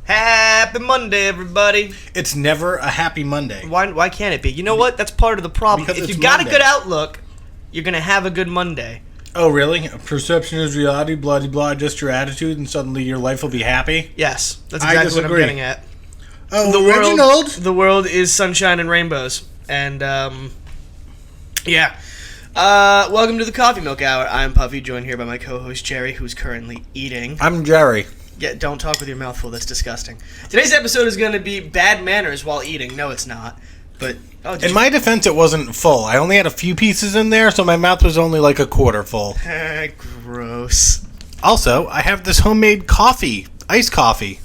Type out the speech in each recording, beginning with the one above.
Happy Monday, everybody. It's never a happy Monday. Why can't it be? You know what? That's part of the problem. Because if you it's got Monday. a good outlook, you're going to have a good Monday. Oh, really? Perception is reality, blah, blah, blah, just your attitude, and suddenly your life will be happy? Yes, that's I exactly what I'm disagree. getting at. Oh, Reginald! The world is sunshine and rainbows. And, yeah. Welcome to the Coffee Milk Hour. I'm Puffy, joined here by my co-host Jerry, who's currently eating. I'm Jerry. Yeah, don't talk with your mouth full. That's disgusting. Today's episode is going to be bad manners while eating. No, it's not. But In my defense, it wasn't full. I only had a few pieces in there, so my mouth was only like a quarter full. Gross. Also, I have this homemade coffee, iced coffee,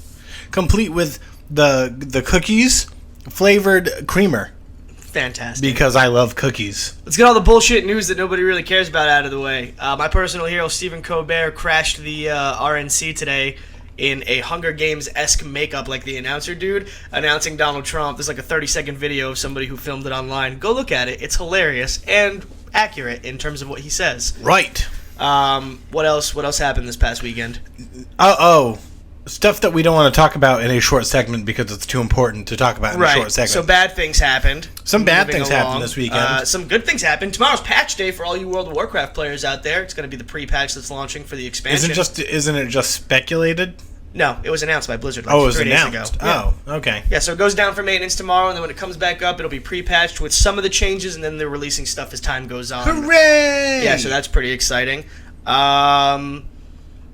complete with the cookies, flavored creamer. Fantastic. Because I love cookies. Let's get all the bullshit news that nobody really cares about out of the way. My personal hero, Stephen Colbert, crashed the RNC today in a Hunger Games-esque makeup like the announcer dude, announcing Donald Trump. There's like a 30-second video of somebody who filmed it online. Go look at it. It's hilarious and accurate in terms of what he says. Right. What else happened this past weekend? Stuff that we don't want to talk about in a short segment because it's too important to talk about in a short segment. So bad things happened. Some bad things happened this weekend. Some good things happened. Tomorrow's patch day for all you World of Warcraft players out there. It's going to be the pre-patch that's launching for the expansion. Isn't it just speculated? No, it was announced by Blizzard it was 3 days announced. ago. Yeah. Oh, okay. Yeah, so it goes down for maintenance tomorrow, and then when it comes back up, it'll be pre-patched with some of the changes, and then they're releasing stuff as time goes on. Hooray! Yeah, so that's pretty exciting.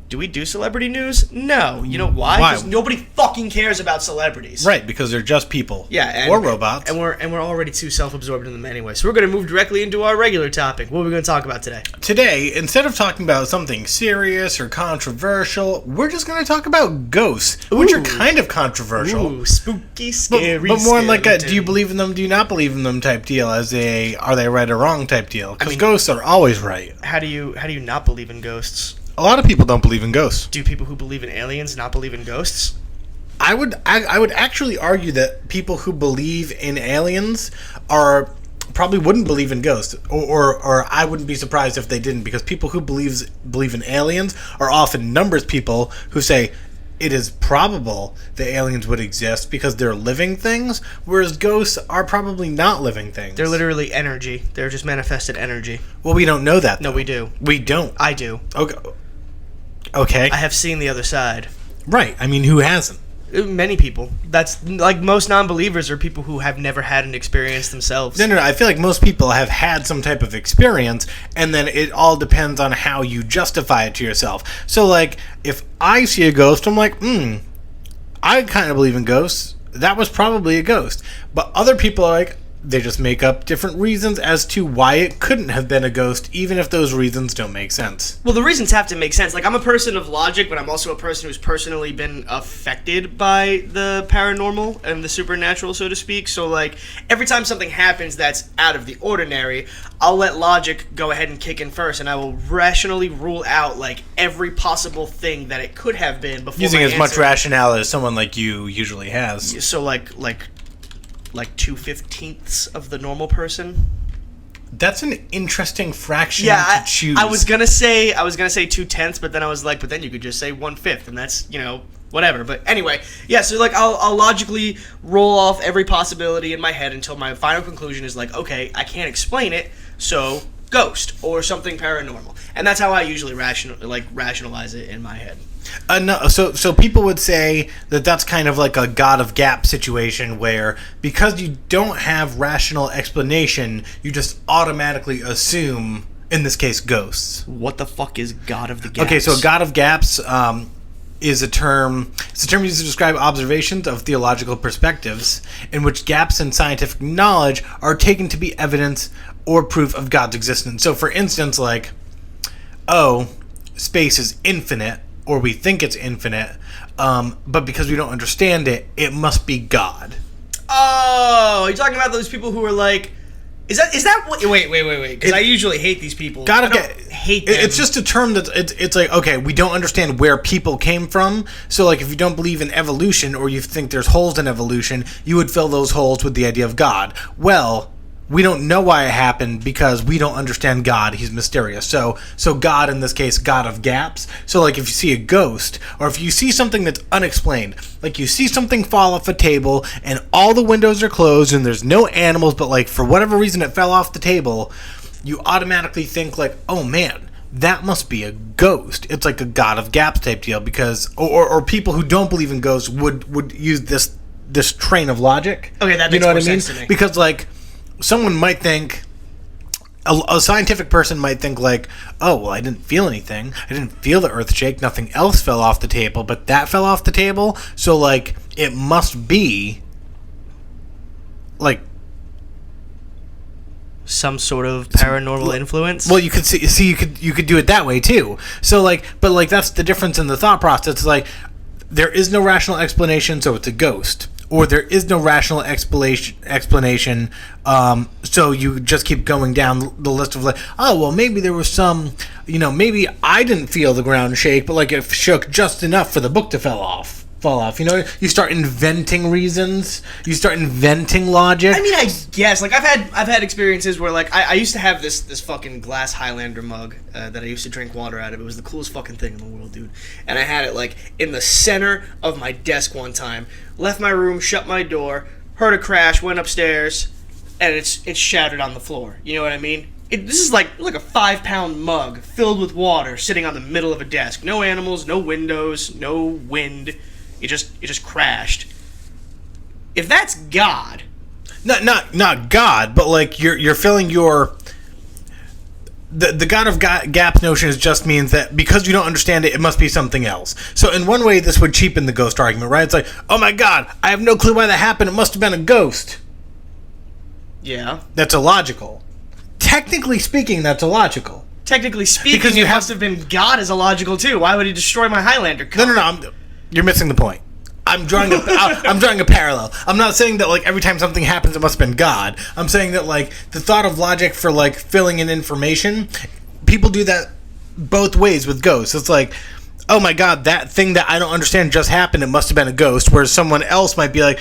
Do we do celebrity news? No. You know why? Why? Because nobody fucking cares about celebrities. Right, because they're just people. Yeah, or robots. And we're already too self-absorbed in them anyway. So we're going to move directly into our regular topic. What are we going to talk about today? Today, instead of talking about something serious or controversial, we're just going to talk about ghosts, which are kind of controversial. Ooh, spooky, scary, but more like a skeleton. do you believe in them, do you not believe in them type deal, as a are they right or wrong type deal. Because ghosts are always right. How do you not believe in ghosts? A lot of people don't believe in ghosts. Do people who believe in aliens not believe in ghosts? I would actually argue that people who believe in aliens probably wouldn't believe in ghosts, or I wouldn't be surprised if they didn't, because people who believe in aliens are often numbers people who say it is probable that aliens would exist because they're living things, whereas ghosts are probably not living things. They're literally energy. They're just manifested energy. Well, we don't know that, though. No, we do. We don't. I do. Okay. I have seen the other side. Right. I mean, who hasn't? Many people. That's like most non-believers are people who have never had an experience themselves. No. I feel like most people have had some type of experience, and then it all depends on how you justify it to yourself. So, like, if I see a ghost, I'm like, I kind of believe in ghosts. That was probably a ghost. But other people are like, they just make up different reasons as to why it couldn't have been a ghost, even if those reasons don't make sense. Well, the reasons have to make sense. Like, I'm a person of logic, but I'm also a person who's personally been affected by the paranormal and the supernatural, so to speak. So, like, every time something happens that's out of the ordinary, I'll let logic go ahead and kick in first, and I will rationally rule out, like, every possible thing that it could have been before using my as much answer. rationale as someone like you usually has. So, like 2/15 of the normal person. That's an interesting fraction Yeah, to choose. I was gonna say 2/10, but then I was like, but then you could just say 1/5, and that's whatever. But anyway, yeah. So like, I'll logically roll off every possibility in my head until my final conclusion is like, okay, I can't explain it, so ghost or something paranormal, and that's how I usually rationalize it in my head. No, so people would say that that's kind of like a God of Gap situation where because you don't have rational explanation, you just automatically assume, in this case, ghosts. What the fuck is God of the Gaps? Okay, so God of Gaps is a term. It's a term used to describe observations of theological perspectives in which gaps in scientific knowledge are taken to be evidence or proof of God's existence. So, for instance, like, space is infinite, or we think it's infinite, but because we don't understand it, it must be God. Oh, you're talking about those people who are like, is that what? Wait, because I usually hate these people. Hate them. It's just a term that it's like, okay, we don't understand where people came from. So, like, if you don't believe in evolution or you think there's holes in evolution, you would fill those holes with the idea of God. Well, we don't know why it happened because we don't understand God. He's mysterious. So God, in this case, God of gaps. So like if you see a ghost, or if you see something that's unexplained, like you see something fall off a table and all the windows are closed and there's no animals, but like for whatever reason it fell off the table, you automatically think like, oh man, that must be a ghost. It's like a God of gaps type deal, because or people who don't believe in ghosts would use this train of logic. Okay, that makes more sense to me. Because like someone might think, a scientific person might think like, oh, well, I didn't feel anything. I didn't feel the earth shake. Nothing else fell off the table, but that fell off the table. So like it must be like some sort of paranormal influence. Well, you could see you could do it that way too. So like, but like that's the difference in the thought process. It's like there is no rational explanation, so it's a ghost. Or there is no rational explanation, so you just keep going down the list of like, oh, well, maybe there was some, maybe I didn't feel the ground shake, but like it shook just enough for the book to fall off. You start inventing reasons. You start inventing logic. I mean, I guess like I've had experiences where like I used to have this fucking glass Highlander mug that I used to drink water out of. It was the coolest fucking thing in the world, dude. And I had it like in the center of my desk one time. Left my room, shut my door, heard a crash, went upstairs, and it's shattered on the floor. You know what I mean? This is like a 5-pound mug filled with water sitting on the middle of a desk. No animals, no windows, no wind. It just crashed. If that's God, not God, but like you're filling your the God of gaps notion just means that because you don't understand it, it must be something else. So in one way, this would cheapen the ghost argument, right? It's like, oh my God, I have no clue why that happened. It must have been a ghost. Yeah, that's illogical. Technically speaking, that's illogical. Technically speaking, because it must have been God is illogical too. Why would he destroy my Highlander cup? No. You're missing the point. I'm drawing a parallel. I'm not saying that like every time something happens it must have been God. I'm saying that like the thought of logic for like filling in information, people do that both ways with ghosts. It's like, oh my God, that thing that I don't understand just happened. It must have been a ghost. Whereas someone else might be like,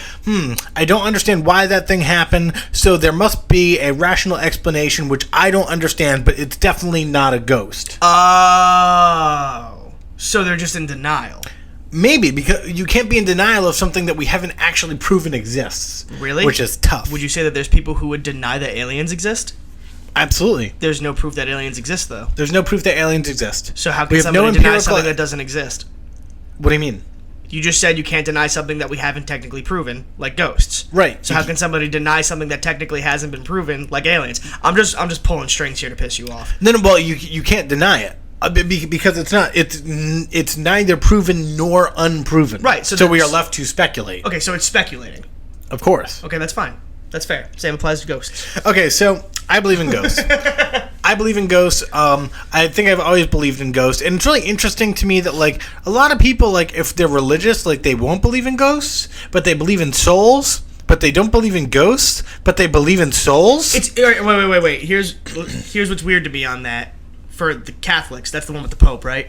I don't understand why that thing happened. So there must be a rational explanation which I don't understand, but it's definitely not a ghost. Oh, so they're just in denial. Maybe, because you can't be in denial of something that we haven't actually proven exists. Really? Which is tough. Would you say that there's people who would deny that aliens exist? Absolutely. There's no proof that aliens exist, though. There's no proof that aliens exist. So how can somebody deny something that doesn't exist? What do you mean? You just said you can't deny something that we haven't technically proven, like ghosts. Right. So how can somebody deny something that technically hasn't been proven, like aliens? I'm just pulling strings here to piss you off. No, well, you can't deny it. Because it's neither proven nor unproven. Right. So we are left to speculate. Okay, so it's speculating. Of course. Okay, that's fine. That's fair. Same applies to ghosts. Okay, so I believe in ghosts. I believe in ghosts. I think I've always believed in ghosts. And it's really interesting to me that, like, a lot of people, like, if they're religious, like, they won't believe in ghosts, but they believe in souls, but they don't believe in ghosts, but they believe in souls. Wait. Here's what's weird to me on that. For the Catholics, that's the one with the Pope, right?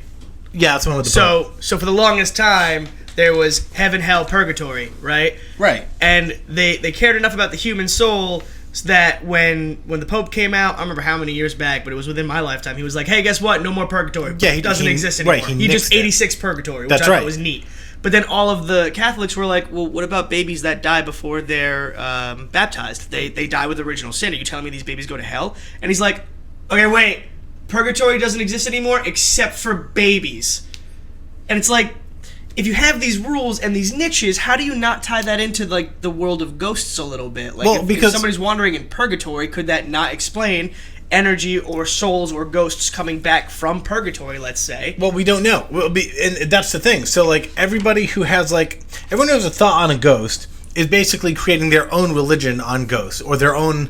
Yeah, that's the one with the Pope. So for the longest time, there was heaven, hell, purgatory, right? Right. And they cared enough about the human soul so that when the Pope came out, I don't remember how many years back, but it was within my lifetime, he was like, hey, guess what? No more purgatory. Yeah, he doesn't exist anymore. Right, he just 86 purgatory, which I thought was neat. But then all of the Catholics were like, well, what about babies that die before they're baptized? They die with original sin. Are you telling me these babies go to hell? And he's like, okay, wait. Purgatory doesn't exist anymore except for babies. And it's like, if you have these rules and these niches, how do you not tie that into like the world of ghosts a little bit? Like, if somebody's wandering in purgatory, could that not explain energy or souls or ghosts coming back from purgatory, let's say? Well, we don't know. And that's the thing. So like everyone who has a thought on a ghost is basically creating their own religion on ghosts, or their own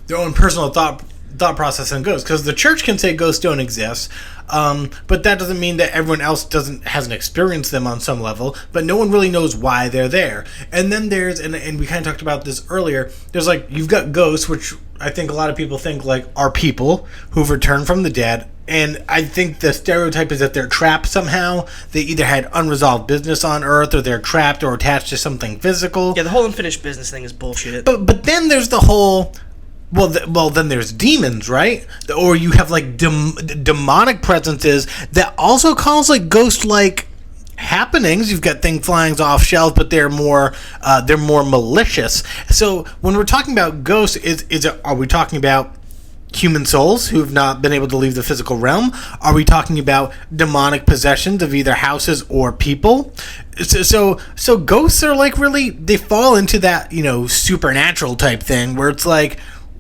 personal thought process on ghosts, because the church can say ghosts don't exist, but that doesn't mean that everyone else hasn't experienced them on some level, but no one really knows why they're there. And then there's, and we kind of talked about this earlier, there's like, you've got ghosts, which I think a lot of people think like are people who've returned from the dead, and I think the stereotype is that they're trapped somehow. They either had unresolved business on Earth, or they're trapped or attached to something physical. Yeah, the whole unfinished business thing is bullshit. But then there's the whole, Well, then there's demons, right? Or you have like demonic presences that also cause like ghost-like happenings. You've got things flying off shelves, but they're more malicious. So when we're talking about ghosts, are we talking about human souls who have not been able to leave the physical realm? Are we talking about demonic possessions of either houses or people? So ghosts are like really, they fall into that, supernatural type thing where it's like,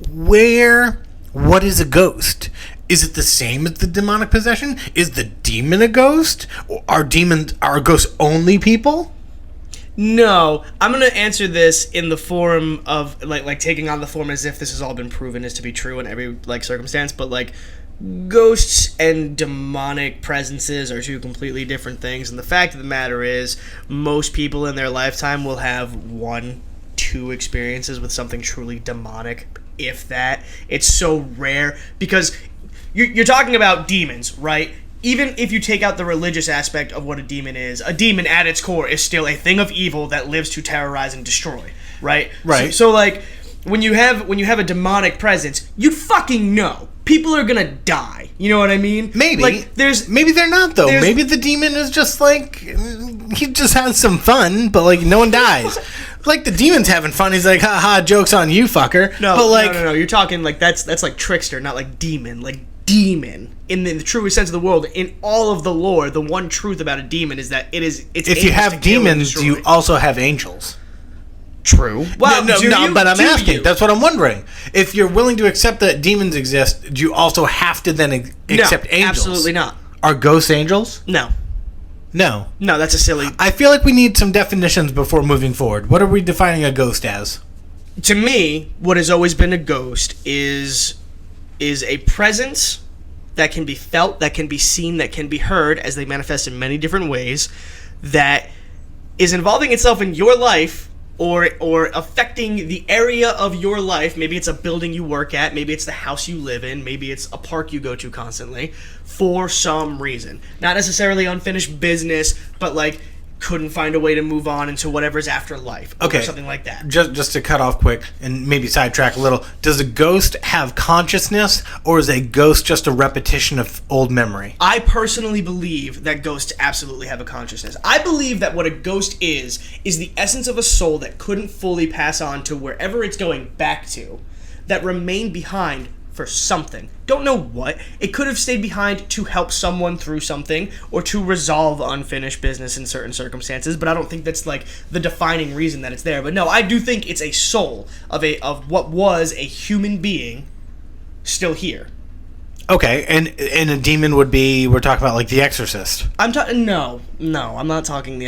what is a ghost? Is it the same as the demonic possession? Is the demon a ghost? Or are ghosts only people? No, I'm gonna answer this in the form of like taking on the form as if this has all been proven as to be true in every circumstance, but like ghosts and demonic presences are two completely different things, and the fact of the matter is most people in their lifetime will have 1-2 experiences with something truly demonic, if that. It's so rare because you're talking about demons, right? Even if you take out the religious aspect of what a demon is, a demon at its core is still a thing of evil that lives to terrorize and destroy, right? Right. So like when you have a demonic presence, you fucking know people are gonna die. You know what I mean? Maybe. Maybe they're not though. Maybe the demon is just like, he just has some fun, but like no one dies. Like the demon's having fun. He's like, ha, joke's on you, fucker. No. You're talking like that's like trickster, not like demon. Like demon in the truest sense of the world. In all of the lore, the one truth about a demon is that it's. If you have demons, you also have angels. True. Well, no, but I'm asking. That's what I'm wondering. If you're willing to accept that demons exist, do you also have to then accept angels? Absolutely not. Are ghosts angels? No. No, that's a silly... I feel like we need some definitions before moving forward. What are we defining a ghost as? To me, what has always been a ghost is a presence that can be felt, that can be seen, that can be heard, as they manifest in many different ways, that is involving itself in your life or affecting the area of your life. Maybe it's a building you work at, maybe it's the house you live in, maybe it's a park you go to constantly, for some reason. Not necessarily unfinished business, but like couldn't find a way to move on into whatever's after life, or something like that. Just to cut off quick and maybe sidetrack a little, does a ghost have consciousness, or is a ghost just a repetition of old memory? I personally believe that ghosts absolutely have a consciousness. I believe that what a ghost is the essence of a soul that couldn't fully pass on to wherever it's going back to, that remained behind for something. Don't know what. It could have stayed behind to help someone through something or to resolve unfinished business in certain circumstances, but I don't think that's like the defining reason that it's there. But no, I do think it's a soul of what was a human being still here. Okay, and a demon would be, we're talking about like The Exorcist. I'm not talking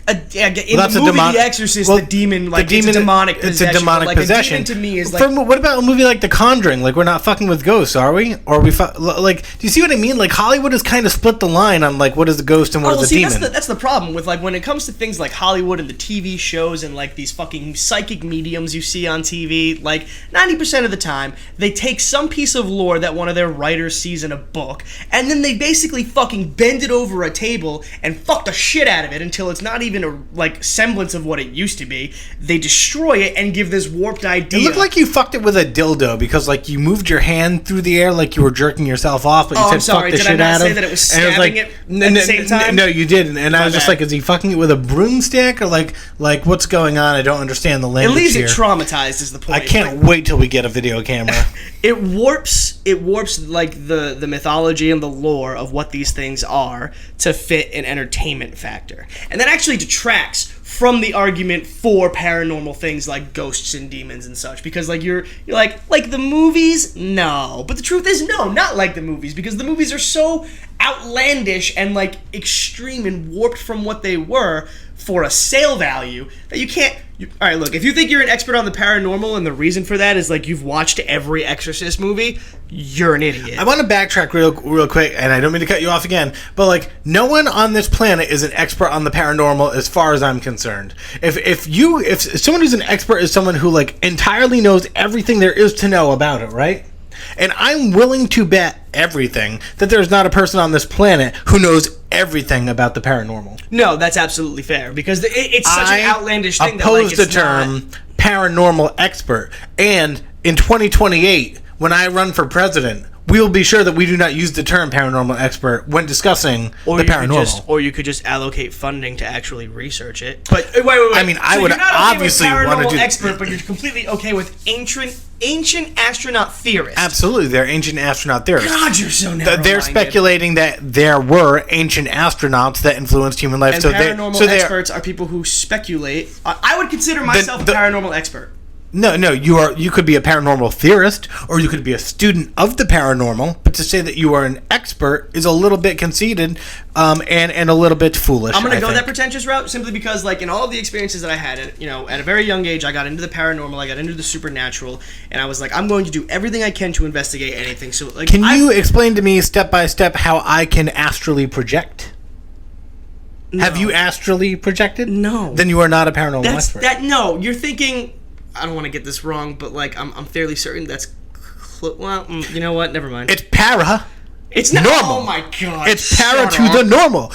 that's the movie The Exorcist, the demon, like, it's a demonic possession. It's a demonic possession. A demon to me is like... What about a movie like The Conjuring? Like, we're not fucking with ghosts, are we? Or are we... like, do you see what I mean? Like, Hollywood has kind of split the line on, like, what is a ghost and what is a demon. That's the problem with, like, when it comes to things like Hollywood and the TV shows and, like, these fucking psychic mediums you see on TV, like, 90% of the time, they take some piece of lore that one of their writers sees in a book, and then they basically fucking bend it over a table and fuck the shit out of it until it's not even a like semblance of what it used to be. They destroy it and give this warped idea. It looked like you fucked it with a dildo because like you moved your hand through the air like you were jerking yourself off, but you said I'm sorry. fuck the shit out of. Did I not say that it was stabbing it at the same time? No, you didn't. And I was just like, is he fucking it with a broomstick or like what's going on? I don't understand the language. It leaves here. It traumatized is the point. I can't wait till we get a video camera. It warps like the mythology and the lore of what these things are to fit an entertainment factor. And that actually detracts from the argument for paranormal things like ghosts and demons and such, because like you're like the movies, no, but the truth is no, not like the movies, because the movies are so outlandish and like extreme and warped from what they were for a sale value that you can't. All right, look, if you think you're an expert on the paranormal and the reason for that is like you've watched every Exorcist movie, you're an idiot. I want to backtrack real quick, and I don't mean to cut you off again, but like no one on this planet is an expert on the paranormal as far as I'm concerned. If someone who's an expert is someone who like entirely knows everything there is to know about it, right? And I'm willing to bet everything that there's not a person on this planet who knows everything about the paranormal. No, that's absolutely fair, because it's such an outlandish thing. I oppose the term paranormal expert, and in 2028, when I run for president, we will be sure that we do not use the term paranormal expert when discussing the paranormal. Or you could just allocate funding to actually research it. But wait. I mean, I would obviously want to do expert, but you're completely okay with ancient astronaut theorists. Absolutely, they're ancient astronaut theorists. God, you're so narrow-minded. They're speculating that there were ancient astronauts that influenced human life. And paranormal experts are people who speculate. I would consider myself a paranormal expert. No, you could be a paranormal theorist, or you could be a student of the paranormal, but to say that you are an expert is a little bit conceited, and a little bit foolish. I'm going to go that pretentious route simply because, like, in all of the experiences that I had, at a very young age, I got into the paranormal, I got into the supernatural, and I was like, I'm going to do everything I can to investigate anything. So, like, can you explain to me step by step how I can astrally project? No. Have you astrally projected? No. Then you are not a paranormal expert. No, you're thinking. I don't want to get this wrong, but like I'm fairly certain that's you know what? Never mind. It's para. It's not normal. Oh my god. It's para to the normal.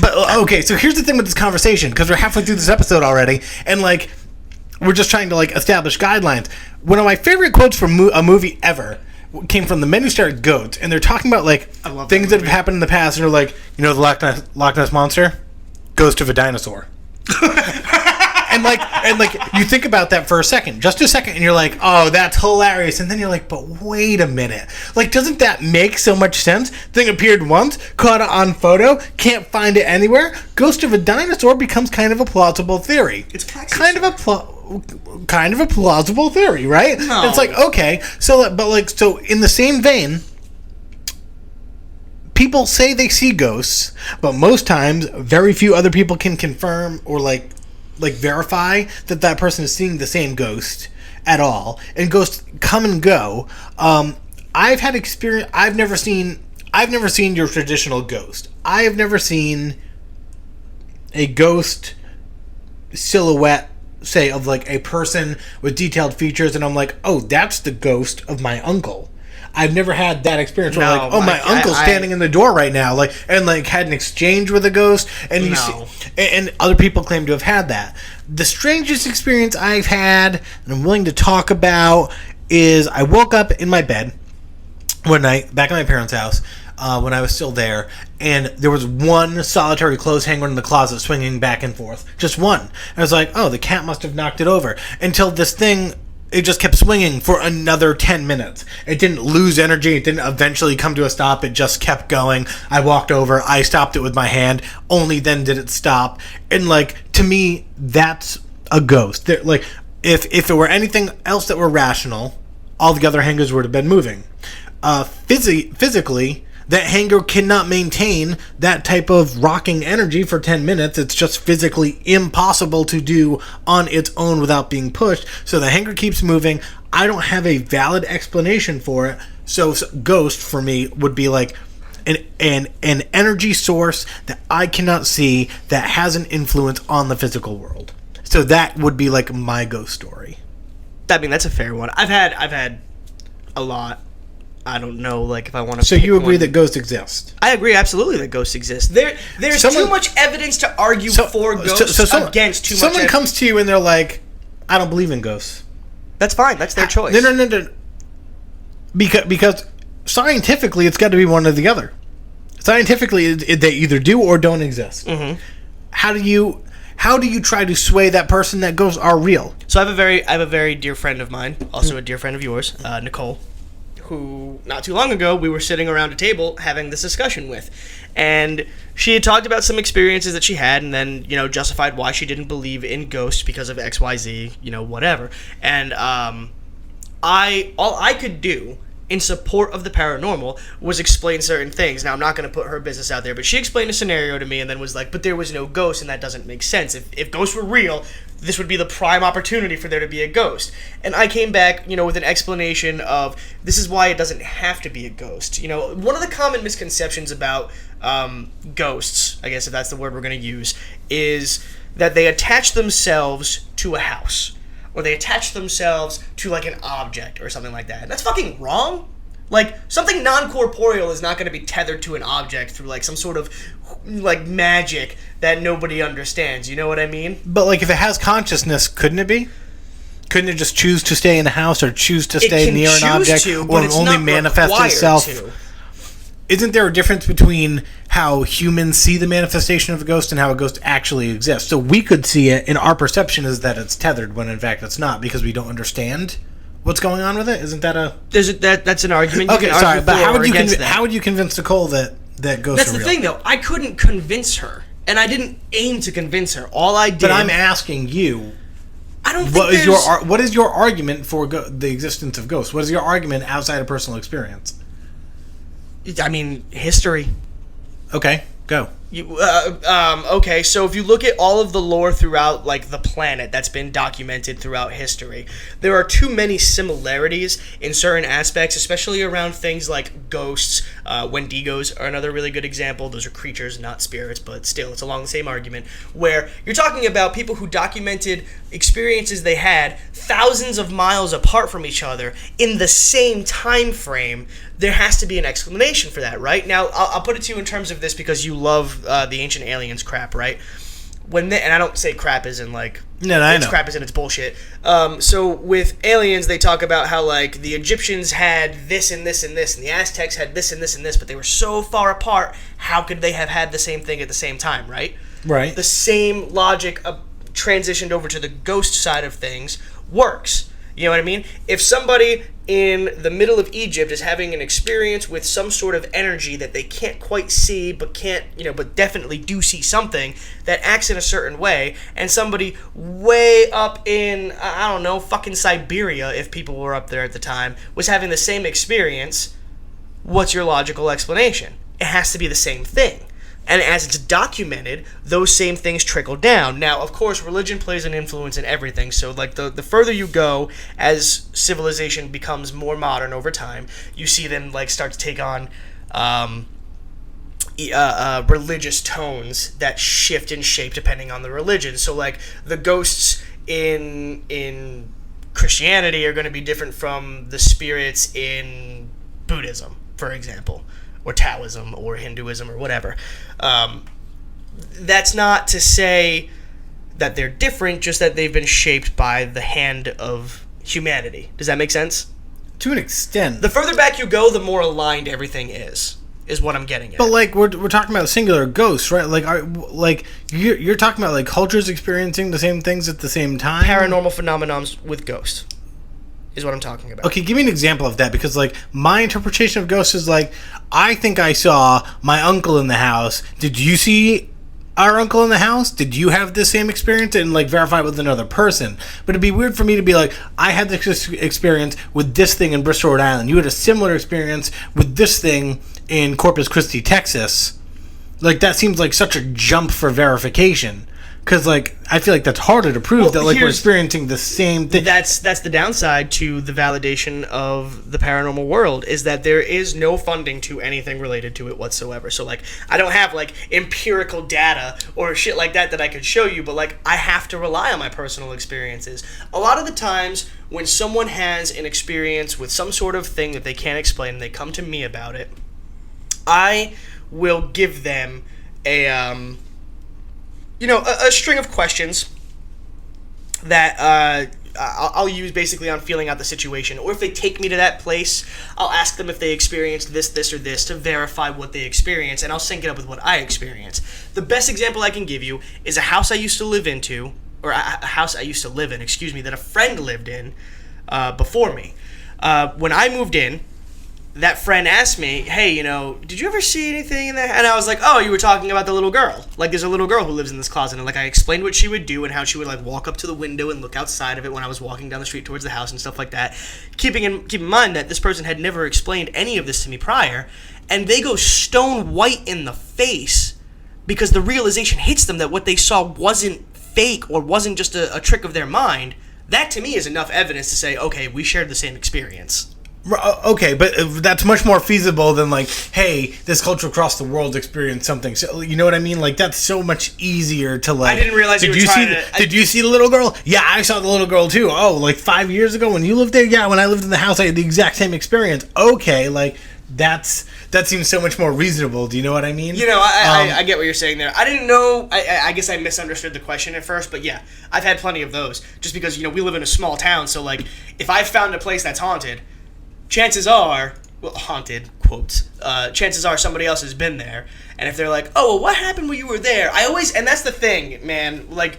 But okay, so here's the thing with this conversation, because we're halfway through this episode already, and like we're just trying to like establish guidelines. One of my favorite quotes from a movie ever came from The Men Who Stare at Goats, and they're talking about like things that have happened in the past, and they're like, the Loch Ness Monster, ghost of a dinosaur. And like you think about that for just a second, and you're like, oh, that's hilarious. And then you're like, but wait a minute. Like, doesn't that make so much sense? Thing appeared once, caught it on photo, can't find it anywhere. Ghost of a dinosaur becomes kind of a plausible theory. It's kind of a plausible theory, right? No. It's like, okay, so in the same vein, people say they see ghosts, but most times very few other people can confirm or like verify that person is seeing the same ghost at all, and ghosts come and go. I've had experience. I've never seen your traditional ghost. I have never seen a ghost silhouette, say, of like a person with detailed features, and I'm like, oh, that's the ghost of my uncle. I've never had that experience where my uncle's standing in the door right now, and had an exchange with a ghost, and and other people claim to have had that. The strangest experience I've had, and I'm willing to talk about, is I woke up in my bed one night back at my parents' house when I was still there, and there was one solitary clothes hanger in the closet swinging back and forth, just one. And I was like, oh, the cat must have knocked it over, until this thing. It just kept swinging for another 10 minutes. It didn't lose energy. It didn't eventually come to a stop. It just kept going. I walked over. I stopped it with my hand. Only then did it stop. And, to me, that's a ghost. If it were anything else that were rational, all the other hangers would have been moving. Physically, that hanger cannot maintain that type of rocking energy for 10 minutes. It's just physically impossible to do on its own without being pushed. So the hanger keeps moving. I don't have a valid explanation for it. So ghost for me would be like an energy source that I cannot see that has an influence on the physical world. So that would be like my ghost story. I mean, that's a fair one. I've had a lot. I don't know, if I want to. So you agree that ghosts exist? I agree absolutely that ghosts exist. There's too much evidence to argue for ghosts against too much. Someone comes to you and they're like, "I don't believe in ghosts." That's fine. That's their choice. No. Because scientifically, it's got to be one or the other. Scientifically, they either do or don't exist. Mm-hmm. How do you try to sway that person that ghosts are real? So I have a very dear friend of mine, also a dear friend of yours, Nicole, who not too long ago we were sitting around a table having this discussion with, and she had talked about some experiences that she had, and then justified why she didn't believe in ghosts because of XYZ, whatever. And all I could do in support of the paranormal was explain certain things. Now, I'm not going to put her business out there, but she explained a scenario to me and then was like, but there was no ghost, and that doesn't make sense. If ghosts were real, this would be the prime opportunity for there to be a ghost. And I came back, with an explanation of this is why it doesn't have to be a ghost. One of the common misconceptions about ghosts, I guess if that's the word we're going to use, is that they attach themselves to a house. Or they attach themselves to an object or something like that. And that's fucking wrong. Something non-corporeal is not going to be tethered to an object through some sort of magic that nobody understands. You know what I mean? But if it has consciousness, couldn't it be? Couldn't it just choose to stay in the house or choose to stay near an object, but or it's only not manifest required itself? to. Isn't there a difference between how humans see the manifestation of a ghost and how a ghost actually exists? So we could see it, and our perception is that it's tethered, when in fact it's not, because we don't understand what's going on with it. Isn't that a... That's an argument. You Okay, can sorry, argue but for how or would you against that. how would you convince Nicole that ghosts That's are the real? thing, though. I couldn't convince her, and I didn't aim to convince her. All I did... But I'm asking you... I don't think what is your argument for the existence of ghosts? What is your argument outside of personal experience? I mean, history. Okay, go. Okay, so if you look at all of the lore throughout, like, the planet that's been documented throughout history, there are too many similarities in certain aspects, especially around things like ghosts. Wendigos are another really good example. Those are creatures, not spirits, but still, it's along the same argument, where you're talking about people who documented experiences they had thousands of miles apart from each other in the same time frame. There has to be an explanation for that, right? Now, I'll put it to you in terms of this because you love the ancient aliens crap, right? And I don't say crap as in like... No, I know. Crap as in it's bullshit. So with aliens, they talk about how like the Egyptians had this and this and this, and the Aztecs had this and this and this, but they were so far apart, how could they have had the same thing at the same time, right? Right. The same logic transitioned over to the ghost side of things works. You know what I mean? If somebody in the middle of Egypt is having an experience with some sort of energy that they can't quite see, but but definitely do see something that acts in a certain way, and somebody way up in, I don't know, fucking Siberia, if people were up there at the time, was having the same experience, what's your logical explanation? It has to be the same thing. And as it's documented, those same things trickle down. Now, of course, religion plays an influence in everything. So, like, the further you go, as civilization becomes more modern over time, you see them, like, start to take on religious tones that shift in shape depending on the religion. So, like, the ghosts in Christianity are going to be different from the spirits in Buddhism, for example, or Taoism, or Hinduism, or whatever. That's not to say that they're different, just that they've been shaped by the hand of humanity. Does that make sense? To an extent. The further back you go, the more aligned everything is what I'm getting at. But like we're talking about singular ghosts, right? Like you're talking about like cultures experiencing the same things at the same time. Paranormal phenomenons with ghosts is what I'm talking about. Okay, give me an example of that, because like my interpretation of ghosts is like, I think I saw my uncle in the house. Did you see our uncle in the house? Did you have the same experience? And like verify it with another person. But it'd be weird for me to be like, I had this experience with this thing in Bristol, Rhode Island. You had a similar experience with this thing in Corpus Christi, Texas. Like that seems like such a jump for verification. Because, like, I feel like that's harder to prove that, like, we're experiencing the same thing. That's the downside to the validation of the paranormal world, is that there is no funding to anything related to it whatsoever. So, like, I don't have, like, empirical data or shit like that I could show you, but, like, I have to rely on my personal experiences. A lot of the times, when someone has an experience with some sort of thing that they can't explain and they come to me about it, I will give them a string of questions that I'll use basically on feeling out the situation. Or if they take me to that place, I'll ask them if they experienced this, or this to verify what they experienced, and I'll sync it up with what I experienced. The best example I can give you is a house I used to live in, that a friend lived in before me. When I moved in, that friend asked me, hey, did you ever see anything in there? And I was like, oh, you were talking about the little girl. Like, there's a little girl who lives in this closet. And, like, I explained what she would do and how she would, like, walk up to the window and look outside of it when I was walking down the street towards the house and stuff like that. Keep in mind that this person had never explained any of this to me prior. And they go stone white in the face because the realization hits them that what they saw wasn't fake or wasn't just a trick of their mind. That, to me, is enough evidence to say, okay, we shared the same experience. Okay, but that's much more feasible than like, hey, this culture across the world experienced something. So, you know what I mean? Like, that's so much easier to like. I didn't realize you were trying to. Did you see the little girl? Yeah, I saw the little girl too. Oh, like 5 years ago when you lived there? Yeah, when I lived in the house, I had the exact same experience. Okay, like that seems so much more reasonable. Do you know what I mean? You know, I get what you're saying there. I didn't know. I guess I misunderstood the question at first, but yeah, I've had plenty of those. Just because, you know, we live in a small town, so like, if I found a place that's haunted, chances are, well, haunted quotes. Chances are somebody else has been there, and if they're like, oh, well, what happened when you were there? And that's the thing, man. Like,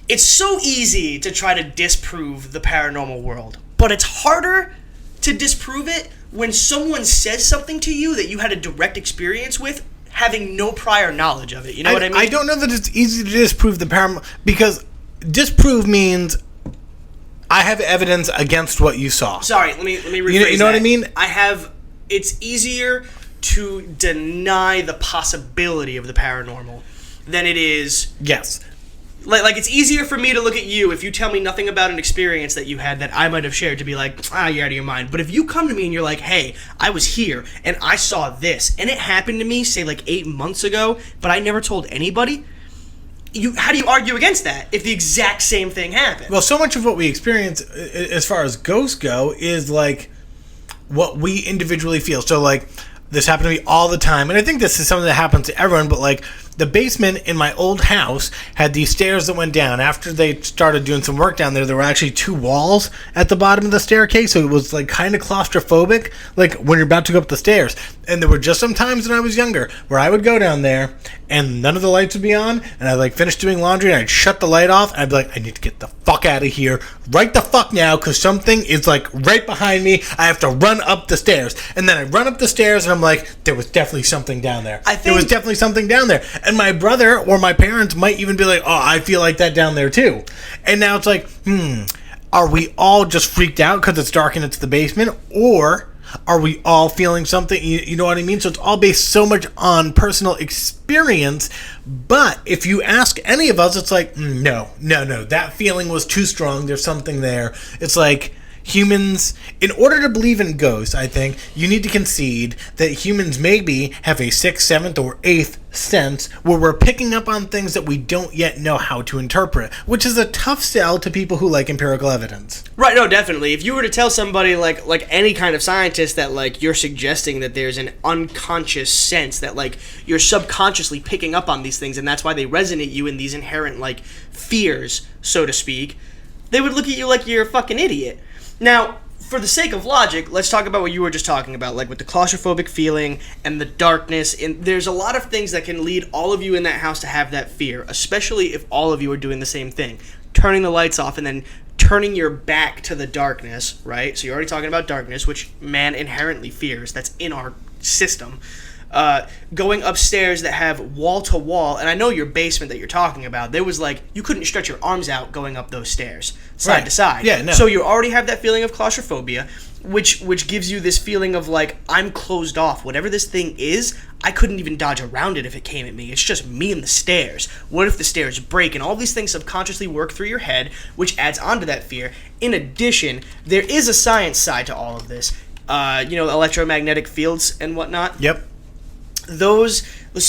it's so easy to try to disprove the paranormal world, but it's harder to disprove it when someone says something to you that you had a direct experience with, having no prior knowledge of it. You know what I mean? I don't know that it's easy to disprove the paranormal, because disprove means I have evidence against what you saw. Sorry, let me rephrase you know what I mean? It's easier to deny the possibility of the paranormal than it is. Yes. Like it's easier for me to look at you if you tell me nothing about an experience that you had that I might have shared, to be like, you're out of your mind. But if you come to me and you're like, hey, I was here and I saw this and it happened to me, say like 8 months ago, but I never told anybody, how do you argue against that if the exact same thing happened? Well, so much of what we experience as far as ghosts go is like what we individually feel. So like, this happened to me all the time, and I think this is something that happens to everyone, but like, the basement in my old house had these stairs that went down. After they started doing some work down there, there were actually 2 walls at the bottom of the staircase, so it was like kind of claustrophobic, like when you're about to go up the stairs. And there were just some times when I was younger where I would go down there and none of the lights would be on, and I'd like finish doing laundry and I'd shut the light off and I'd be like, I need to get the fuck out of here right the fuck now, because something is like right behind me. I have to run up the stairs. And then I run up the stairs and I'm like, there was definitely something down there. There was definitely something down there. And my brother or my parents might even be like, oh, I feel like that down there too. And now it's like, are we all just freaked out because it's dark and it's the basement? Or are we all feeling something? You know what I mean? So it's all based so much on personal experience. But if you ask any of us, it's like, no. That feeling was too strong. There's something there. It's like, humans, in order to believe in ghosts, I think, you need to concede that humans maybe have a 6th, 7th, or 8th sense where we're picking up on things that we don't yet know how to interpret, which is a tough sell to people who like empirical evidence. Right, no, definitely. If you were to tell somebody, like any kind of scientist, that, like, you're suggesting that there's an unconscious sense that, like, you're subconsciously picking up on these things, and that's why they resonate you in these inherent, like, fears, so to speak, they would look at you like you're a fucking idiot. Now, for the sake of logic, let's talk about what you were just talking about, like with the claustrophobic feeling and the darkness. And there's a lot of things that can lead all of you in that house to have that fear, especially if all of you are doing the same thing. Turning the lights off and then turning your back to the darkness, right? So you're already talking about darkness, which man inherently fears. That's in our system. Going upstairs that have wall to wall, and I know your basement that you're talking about, there was like, you couldn't stretch your arms out going up those stairs, side to side. Yeah, no. So you already have that feeling of claustrophobia, which gives you this feeling of like, I'm closed off. Whatever this thing is, I couldn't even dodge around it if it came at me. It's just me and the stairs. What if the stairs break? And all these things subconsciously work through your head, which adds on to that fear. In addition, there is a science side to all of this. Electromagnetic fields and whatnot. Yep. So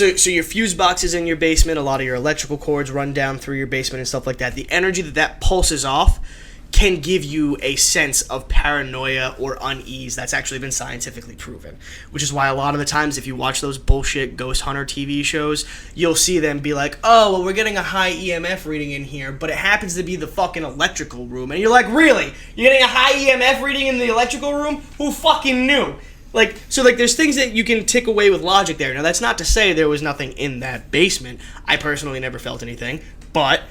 your fuse boxes in your basement, a lot of your electrical cords run down through your basement and stuff like that. The energy that pulses off can give you a sense of paranoia or unease. That's actually been scientifically proven, which is why a lot of the times if you watch those bullshit ghost hunter TV shows, you'll see them be like, oh, well, we're getting a high EMF reading in here, but it happens to be the fucking electrical room. And you're like, really? You're getting a high EMF reading in the electrical room? Who fucking knew? There's things that you can tick away with logic there. Now, that's not to say there was nothing in that basement. I personally never felt anything. But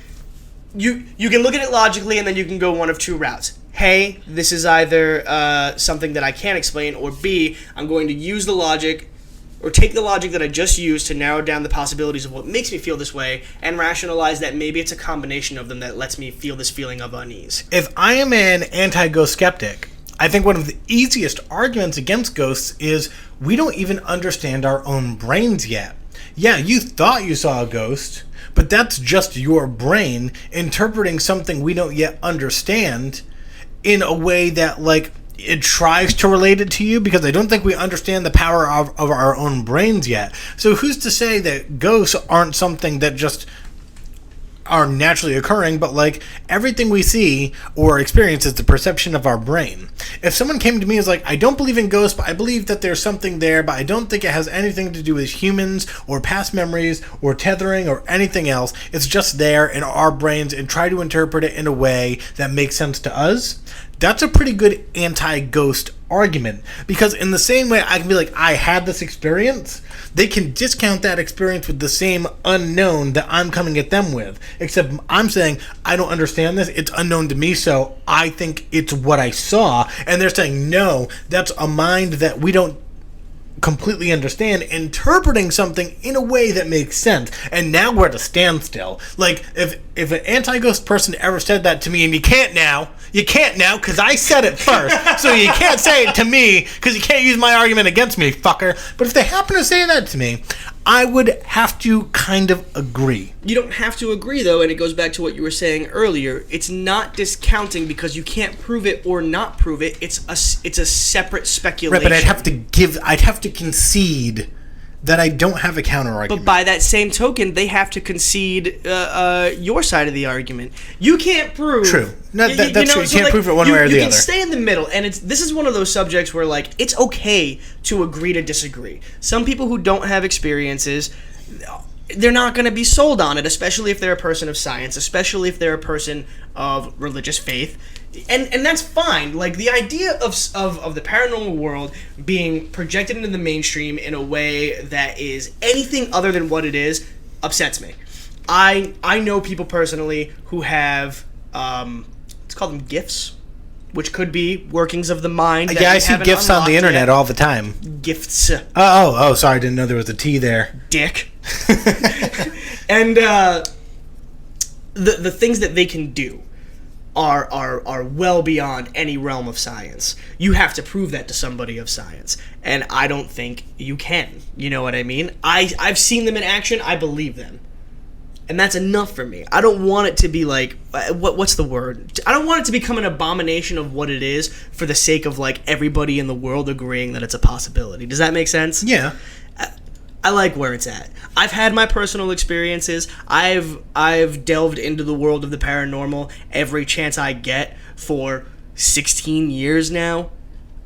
you can look at it logically, and then you can go one of 2 routes. Hey, this is either something that I can't explain, or B, I'm going to use the logic, or take the logic that I just used to narrow down the possibilities of what makes me feel this way, and rationalize that maybe it's a combination of them that lets me feel this feeling of unease. If I am an anti-ghost skeptic, I think one of the easiest arguments against ghosts is we don't even understand our own brains yet. Yeah, you thought you saw a ghost, but that's just your brain interpreting something we don't yet understand in a way that, like, it tries to relate it to you, because I don't think we understand the power of our own brains yet. So who's to say that ghosts aren't something that just are naturally occurring, but like everything we see or experience is the perception of our brain. If someone came to me and was like, I don't believe in ghosts, but I believe that there's something there, but I don't think it has anything to do with humans or past memories or tethering or anything else, it's just there in our brains, and try to interpret it in a way that makes sense to us, that's a pretty good anti-ghost argument. Because in the same way I can be like, I had this experience, they can discount that experience with the same unknown that I'm coming at them with. Except I'm saying, I don't understand this, it's unknown to me, so I think it's what I saw. And they're saying, no, that's a mind that we don't completely understand, interpreting something in a way that makes sense. And now we're at a standstill. Like, if an anti-ghost person ever said that to me, and you can't now because I said it first, so you can't say it to me because you can't use my argument against me, fucker. But if they happen to say that to me, I would have to kind of agree. You don't have to agree, though, and it goes back to what you were saying earlier. It's not discounting because you can't prove it or not prove it. It's a separate speculation. Right, but I'd have to concede that I don't have a counter argument. But by that same token, they have to concede your side of the argument. You can't prove. True. No, that's true. You can't prove it one way or the other. You can stay in the middle, and this is one of those subjects where, like, it's okay to agree to disagree. Some people who don't have experiences, they're not going to be sold on it, especially if they're a person of science, especially if they're a person of religious faith. And that's fine. Like, the idea of the paranormal world being projected into the mainstream in a way that is anything other than what it is upsets me. I know people personally who have let's call them gifts, which could be workings of the mind. Yeah, I see gifts on the internet all the time. Gifts. Oh, sorry, I didn't know there was a T there. Dick. And the things that they can do are well beyond any realm of science. You have to prove that to somebody of science, and I don't think you can. You know what I mean? I've seen them in action. I believe them, and that's enough for me. I don't want it to be like what's the word? I don't want it to become an abomination of what it is for the sake of like everybody in the world agreeing that it's a possibility. Does that make sense? Yeah. I like where it's at. I've had my personal experiences. I've delved into the world of the paranormal every chance I get for 16 years now.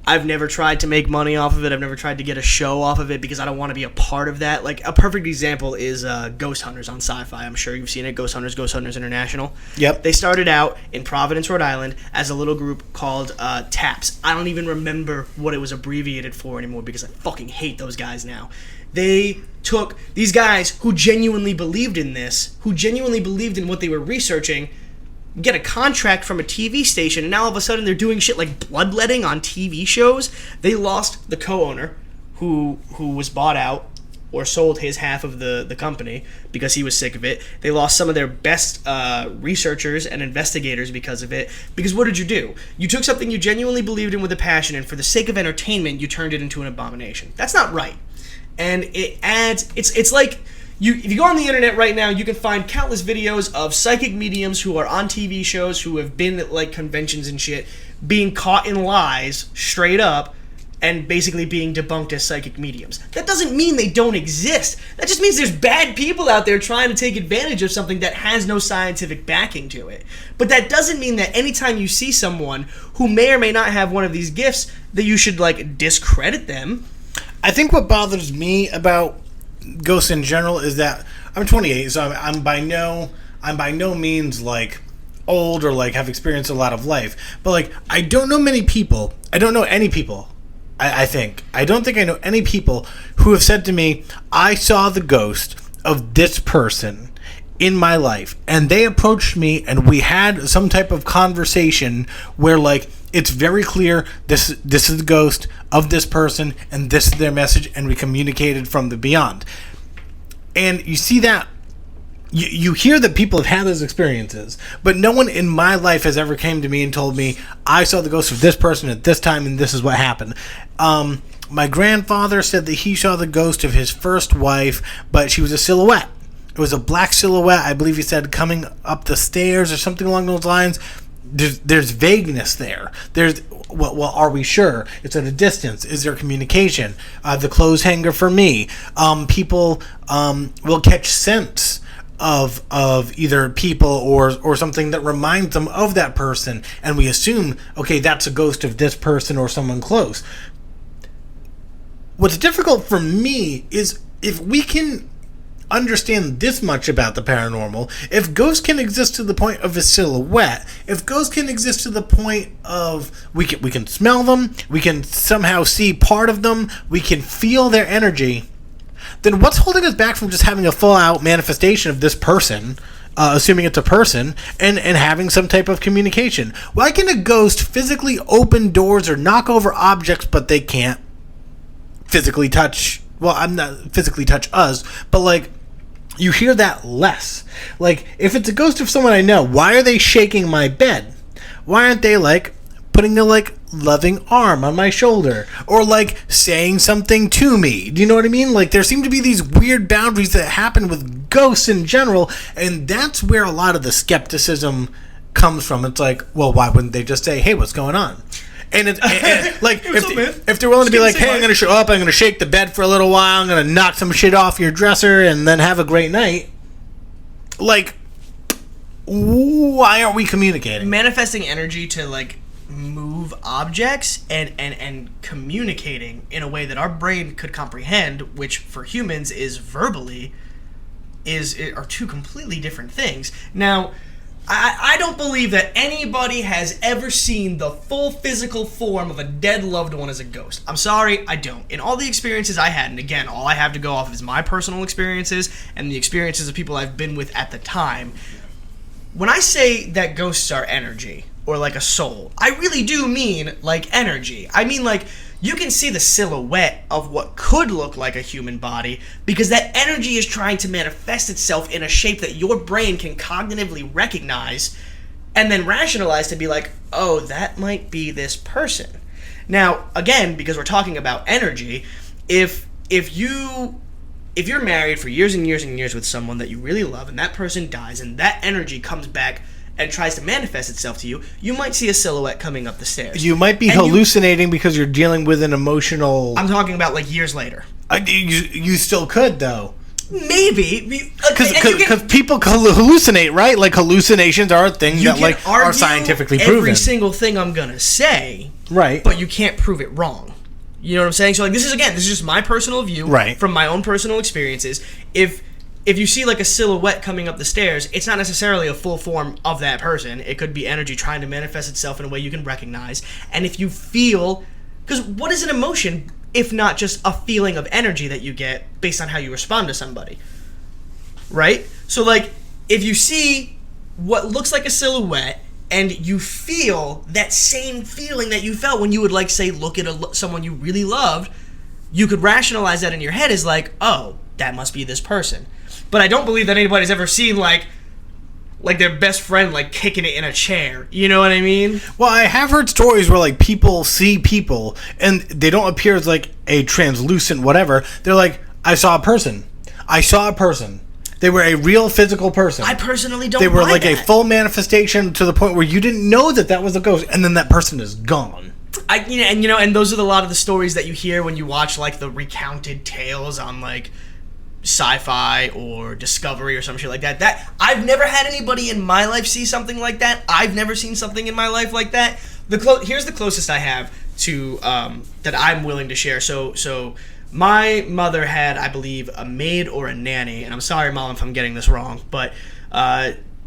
I've never tried to make money off of it. I've never tried to get a show off of it because I don't want to be a part of that. Like, a perfect example is Ghost Hunters on Sci-Fi. I'm sure you've seen it. Ghost Hunters International. Yep. They started out in Providence, Rhode Island as a little group called TAPS. I don't even remember what it was abbreviated for anymore because I fucking hate those guys now. They took these guys who genuinely believed in this, who genuinely believed in what they were researching, get a contract from a TV station, and now all of a sudden they're doing shit like bloodletting on TV shows. They lost the co-owner, who was bought out or sold his half of the company because he was sick of it. They lost some of their best researchers and investigators because of it. Because what did you do? You took something you genuinely believed in with a passion, and for the sake of entertainment, you turned it into an abomination. That's not right. And it adds, it's like, if you go on the internet right now, you can find countless videos of psychic mediums who are on TV shows, who have been at like conventions and shit, being caught in lies straight up and basically being debunked as psychic mediums. That doesn't mean they don't exist. That just means there's bad people out there trying to take advantage of something that has no scientific backing to it. But that doesn't mean that anytime you see someone who may or may not have one of these gifts, that you should like discredit them. I think what bothers me about ghosts in general is that I'm 28, so I'm by no means like old or like have experienced a lot of life. But like, I don't know many people. I don't know any people. I don't think I know any people who have said to me, I saw the ghost of this person in my life, and they approached me and we had some type of conversation where like it's very clear this is the ghost of this person and this is their message, and we communicated from the beyond. And you see that you hear that people have had those experiences, but no one in my life has ever came to me and told me, I saw the ghost of this person at this time and this is what happened. My grandfather said that he saw the ghost of his first wife, but she was a silhouette. It was a black silhouette, I believe he said, coming up the stairs or something along those lines. There's vagueness there. Well, are we sure? It's at a distance. Is there communication? The clothes hanger for me. People will catch scents of either people or something that reminds them of that person, and we assume, okay, that's a ghost of this person or someone close. What's difficult for me is if we can understand this much about the paranormal, if ghosts can exist to the point of a silhouette, if ghosts can exist to the point of we can smell them, we can somehow see part of them, we can feel their energy, then what's holding us back from just having a full-out manifestation of this person, assuming it's a person, and having some type of communication? Why can a ghost physically open doors or knock over objects, but they can't physically touch, well, I'm not physically touch us, but like, you hear that less. Like, if it's a ghost of someone I know, why are they shaking my bed? Why aren't they, like, putting a, like, loving arm on my shoulder? Or, like, saying something to me? Do you know what I mean? Like, there seem to be these weird boundaries that happen with ghosts in general, and that's where a lot of the skepticism comes from. It's like, well, why wouldn't they just say, hey, what's going on? And like, if they're willing to be like, hey, I'm going to show up, I'm going to shake the bed for a little while, I'm going to knock some shit off your dresser, and then have a great night, like, why aren't we communicating? Manifesting energy to, like, move objects and communicating in a way that our brain could comprehend, which for humans is verbally, are two completely different things. Now, I don't believe that anybody has ever seen the full physical form of a dead loved one as a ghost. I'm sorry, I don't. In all the experiences I had, and again, all I have to go off of is my personal experiences and the experiences of people I've been with at the time. When I say that ghosts are energy, or like a soul, I really do mean like energy. I mean, like, you can see the silhouette of what could look like a human body because that energy is trying to manifest itself in a shape that your brain can cognitively recognize and then rationalize to be like, oh, that might be this person. Now, again, because we're talking about energy, if you're married for years and years and years with someone that you really love and that person dies and that energy comes back and tries to manifest itself to you, you might see a silhouette coming up the stairs. You might be hallucinating because you're dealing with an emotional... I'm talking about, like, years later. You still could, though. Maybe. Because people hallucinate, right? Like, hallucinations are a thing that, like, are scientifically proven. Every single thing I'm going to say. Right. But you can't prove it wrong. You know what I'm saying? So, like, this is just my personal view. Right. From my own personal experiences. If you see, like, a silhouette coming up the stairs, it's not necessarily a full form of that person. It could be energy trying to manifest itself in a way you can recognize. And if you feel... Because what is an emotion if not just a feeling of energy that you get based on how you respond to somebody? Right? So, like, if you see what looks like a silhouette and you feel that same feeling that you felt when you would, like, say, look at someone you really loved, you could rationalize that in your head as, like, oh, that must be this person. But I don't believe that anybody's ever seen, like their best friend, like, kicking it in a chair. You know what I mean? Well, I have heard stories where, like, people see people, and they don't appear as, like, a translucent whatever. They're like, I saw a person. They were a real physical person. I personally don't They were, like, that. a full manifestation to the point where you didn't know that was a ghost, and then that person is gone. And those are a lot of the stories that you hear when you watch, like, the recounted tales on, like, Sci-Fi or Discovery or some shit like that. That I've never had anybody in my life see something like that. I've never seen something in my life like that. Here's the closest I have to that I'm willing to share. So my mother had, I believe, a maid or a nanny, and I'm sorry, Mom, if I'm getting this wrong, but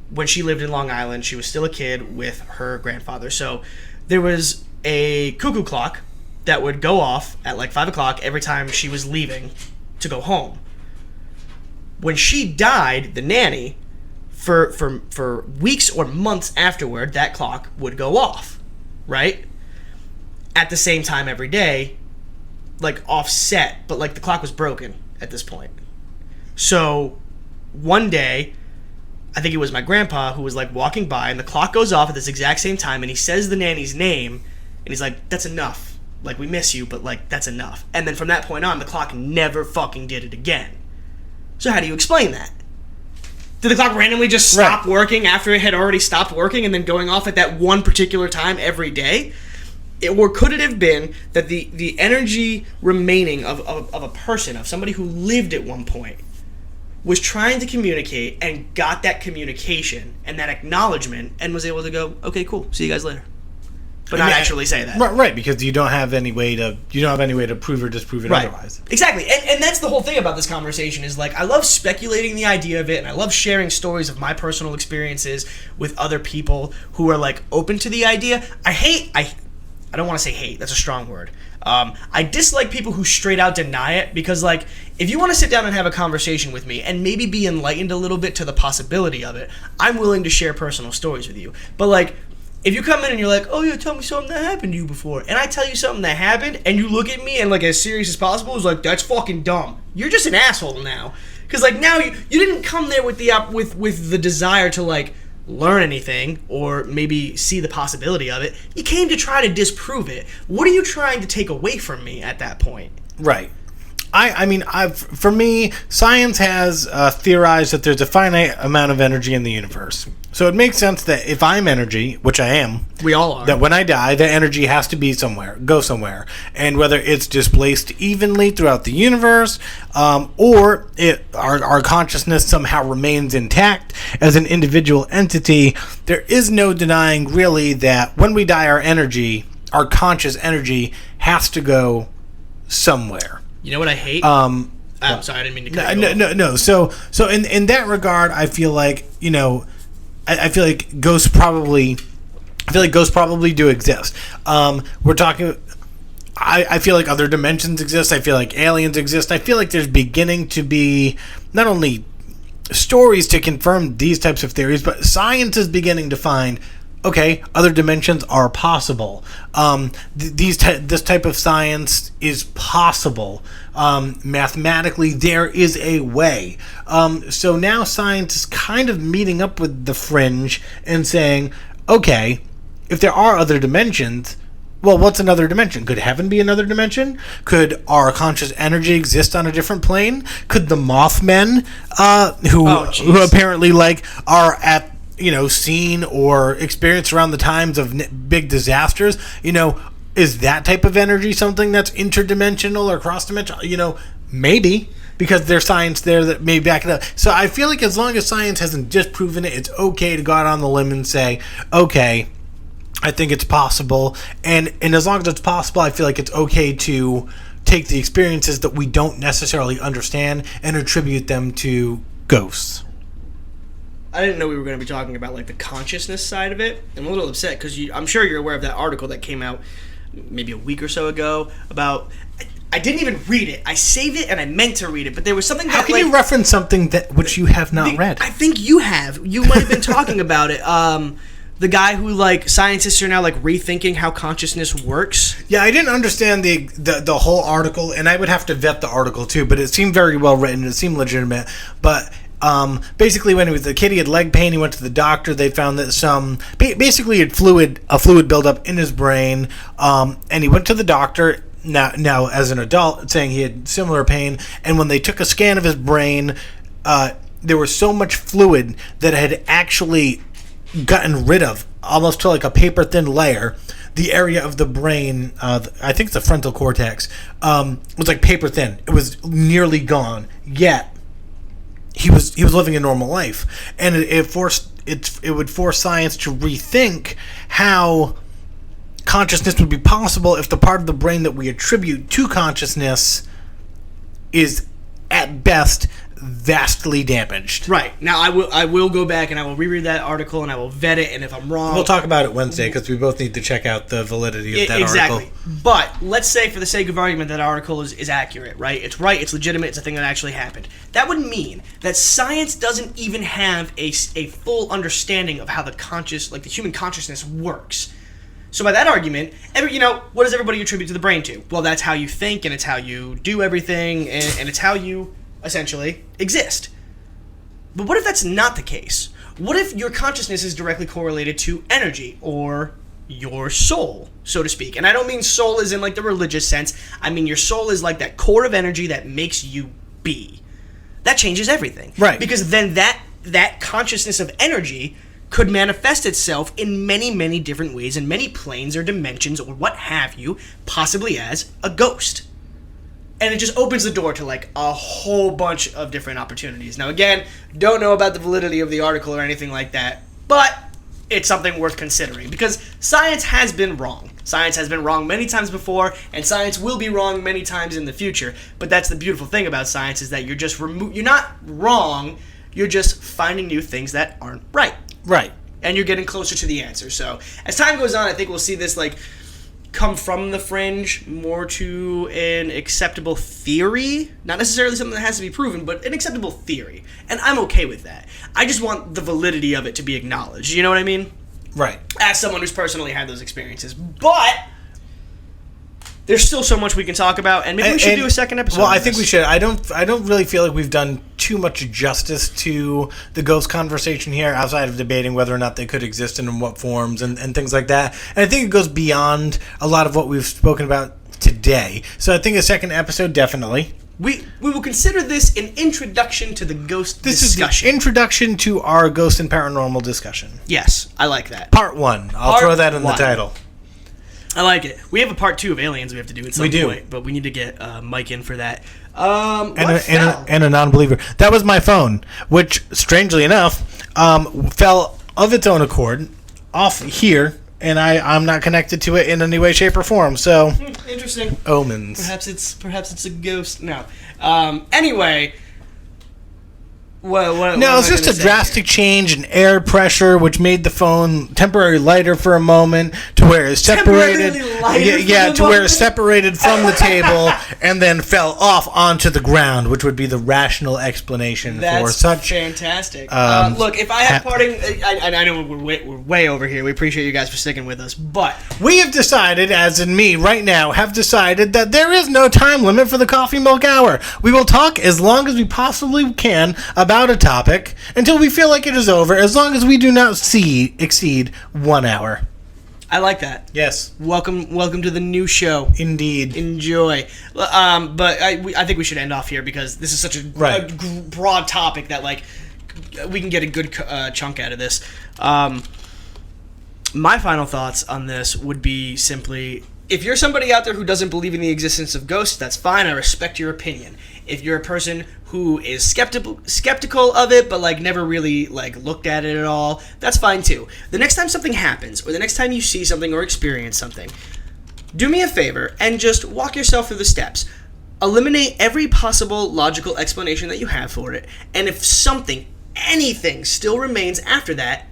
when she lived in Long Island, she was still a kid with her grandfather. So there was a cuckoo clock that would go off at like 5 o'clock every time she was leaving to go home. When she died, the nanny, for weeks or months afterward, that clock would go off, right? At the same time every day, like offset, but like the clock was broken at this point. So one day, I think it was my grandpa who was like walking by, and the clock goes off at this exact same time, and he says the nanny's name, and he's like, that's enough. Like, we miss you, but like, that's enough. And then from that point on, the clock never fucking did it again. So how do you explain that? Did the clock randomly just stop working after it had already stopped working and then going off at that one particular time every day? Or could it have been that the energy remaining of a person, of somebody who lived at one point, was trying to communicate and got that communication and that acknowledgement and was able to go, okay, cool, see you guys later. But not actually say that. Right, because you don't have any way to prove or disprove it otherwise. Exactly. And that's the whole thing about this conversation is like I love speculating the idea of it and I love sharing stories of my personal experiences with other people who are like open to the idea. I don't want to say hate, that's a strong word. I dislike people who straight out deny it because like if you want to sit down and have a conversation with me and maybe be enlightened a little bit to the possibility of it, I'm willing to share personal stories with you. But like if you come in and you're like, oh yeah, tell me something that happened to you before, and I tell you something that happened, and you look at me and like as serious as possible, is like, that's fucking dumb. You're just an asshole now, because like now you didn't come there with the desire to like learn anything or maybe see the possibility of it. You came to try to disprove it. What are you trying to take away from me at that point? Right. For me, science has theorized that there's a finite amount of energy in the universe. So it makes sense that if I'm energy, which I am, we all are, that when I die, the energy has to be go somewhere. And whether it's displaced evenly throughout the universe, or our consciousness somehow remains intact as an individual entity, there is no denying really that when we die, our conscious energy has to go somewhere. You know what I hate? I'm sorry, I didn't mean to cut you off. No. So in that regard, I feel like, I feel like ghosts probably do exist. We're talking. I feel like other dimensions exist. I feel like aliens exist. I feel like there's beginning to be not only stories to confirm these types of theories, but science is beginning to find, okay, other dimensions are possible. This type of science is possible. Mathematically, there is a way. So now science is kind of meeting up with the fringe and saying, okay, if there are other dimensions, well, what's another dimension? Could heaven be another dimension? Could our conscious energy exist on a different plane? Could the Mothmen, who apparently are at seen or experienced around the times of big disasters, is that type of energy something that's interdimensional or cross-dimensional? Maybe, because there's science there that may back it up. So I feel like as long as science hasn't disproven it, it's okay to go out on the limb and say, okay, I think it's possible. And as long as it's possible, I feel like it's okay to take the experiences that we don't necessarily understand and attribute them to ghosts. I didn't know we were going to be talking about like the consciousness side of it. I'm a little upset because I'm sure you're aware of that article that came out maybe a week or so ago about. I didn't even read it. I saved it and I meant to read it, but there was something. How can you reference something that which you have not read? I think you have. You might have been talking about it. The guy who scientists are now rethinking how consciousness works. Yeah, I didn't understand the whole article, and I would have to vet the article too. But it seemed very well written. It seemed legitimate, but. Basically, when the kid had leg pain, he went to the doctor. They found that basically a fluid buildup in his brain, and he went to the doctor. Now as an adult, saying he had similar pain, and when they took a scan of his brain, there was so much fluid that had actually gotten rid of, almost to like a paper thin layer. The area of the brain, I think it's the frontal cortex, was like paper thin. It was nearly gone. Yet he was living a normal life, and it would force science to rethink how consciousness would be possible if the part of the brain that we attribute to consciousness is at best vastly damaged. Right. Now I will go back and I will reread that article and I will vet it, and if I'm wrong, we'll talk about it Wednesday because we both need to check out the validity of that article. But let's say for the sake of argument that article is accurate, right? It's right, it's legitimate, it's a thing that actually happened. That would mean that science doesn't even have a full understanding of how the human consciousness works. So by that argument, what does everybody attribute to the brain to? Well, that's how you think, and it's how you do everything, and it's how you essentially exist. But what if that's not the case? What if your consciousness is directly correlated to energy, or your soul, so to speak? And I don't mean soul as in the religious sense. I mean your soul is like that core of energy that makes you be. That changes everything. Right. Because then that consciousness of energy could manifest itself in many, many different ways, in many planes or dimensions or what have you, possibly as a ghost. And it just opens the door to like a whole bunch of different opportunities. Now, again, don't know about the validity of the article or anything like that, but it's something worth considering because science has been wrong. Science has been wrong many times before, and science will be wrong many times in the future. But that's the beautiful thing about science is that you're just you're not wrong. You're just finding new things that aren't right. Right. And you're getting closer to the answer. So as time goes on, I think we'll see this like come from the fringe more to an acceptable theory. Not necessarily something that has to be proven, but an acceptable theory. And I'm okay with that. I just want the validity of it to be acknowledged. You know what I mean? Right. As someone who's personally had those experiences. But there's still so much we can talk about, and maybe we should do a second episode. Well, I think we should. I don't really feel like we've done too much justice to the ghost conversation here, outside of debating whether or not they could exist and in what forms and things like that. And I think it goes beyond a lot of what we've spoken about today. So I think a second episode, definitely. We will consider this an introduction to the ghost discussion. This is the introduction to our ghost and paranormal discussion. Yes, I like that. Part 1. I'll throw that in the title. I like it. We have a part 2 of Aliens we have to do at some point, but we need to get Mike in for that. And a non-believer. That was my phone, which, strangely enough, fell of its own accord off here, and I'm not connected to it in any way, shape, or form. So interesting. Omens. Perhaps it's a ghost. No. Anyway. What it's just a drastic change in air pressure, which made the phone temporarily lighter for a moment, to where it's separated. Where it's separated from the table and then fell off onto the ground, which would be the rational explanation for such. Fantastic. Look, if I had parting, I know we're way over here. We appreciate you guys for sticking with us, but we have decided, as in me right now, have decided that there is no time limit for the Coffee Milk Hour. We will talk as long as we possibly can about a topic until we feel like it is over, as long as we do not exceed 1 hour. I like that. Yes. Welcome to the new show. Indeed. Enjoy. But I think we should end off here because this is such a broad topic that like we can get a good chunk out of this. My final thoughts on this would be simply, if you're somebody out there who doesn't believe in the existence of ghosts, that's fine. I respect your opinion. If you're a person who is skeptical of it, but like never really like looked at it at all, that's fine too. The next time something happens, or the next time you see something or experience something, do me a favor and just walk yourself through the steps. Eliminate every possible logical explanation that you have for it, and if anything still remains after that,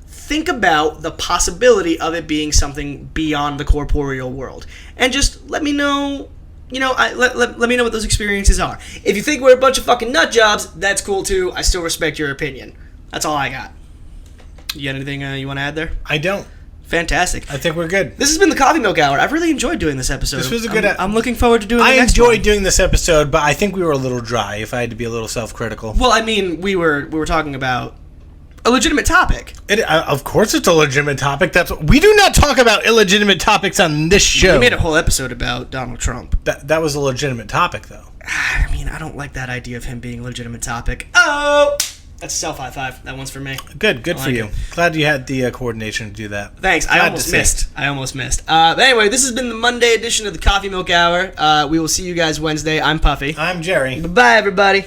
think about the possibility of it being something beyond the corporeal world, and just let me know. Let me know what those experiences are. If you think we're a bunch of fucking nut jobs, that's cool too. I still respect your opinion. That's all I got. You got anything you want to add there? I don't. Fantastic. I think we're good. This has been the Coffee Milk Hour. I've really enjoyed doing this episode. This was a good. I'm looking forward to doing the next one. I enjoyed doing this episode, but I think we were a little dry. If I had to be a little self-critical. Well, I mean, we were talking about a legitimate topic. Of course it's a legitimate topic. We do not talk about illegitimate topics on this show. We made a whole episode about Donald Trump. That was a legitimate topic, though. I mean, I don't like that idea of him being a legitimate topic. Oh! That's a self high five. That one's for me. Good for you. Glad you had the coordination to do that. Thanks. I almost missed. But anyway, this has been the Monday edition of the Coffee Milk Hour. We will see you guys Wednesday. I'm Puffy. I'm Jerry. Bye, everybody.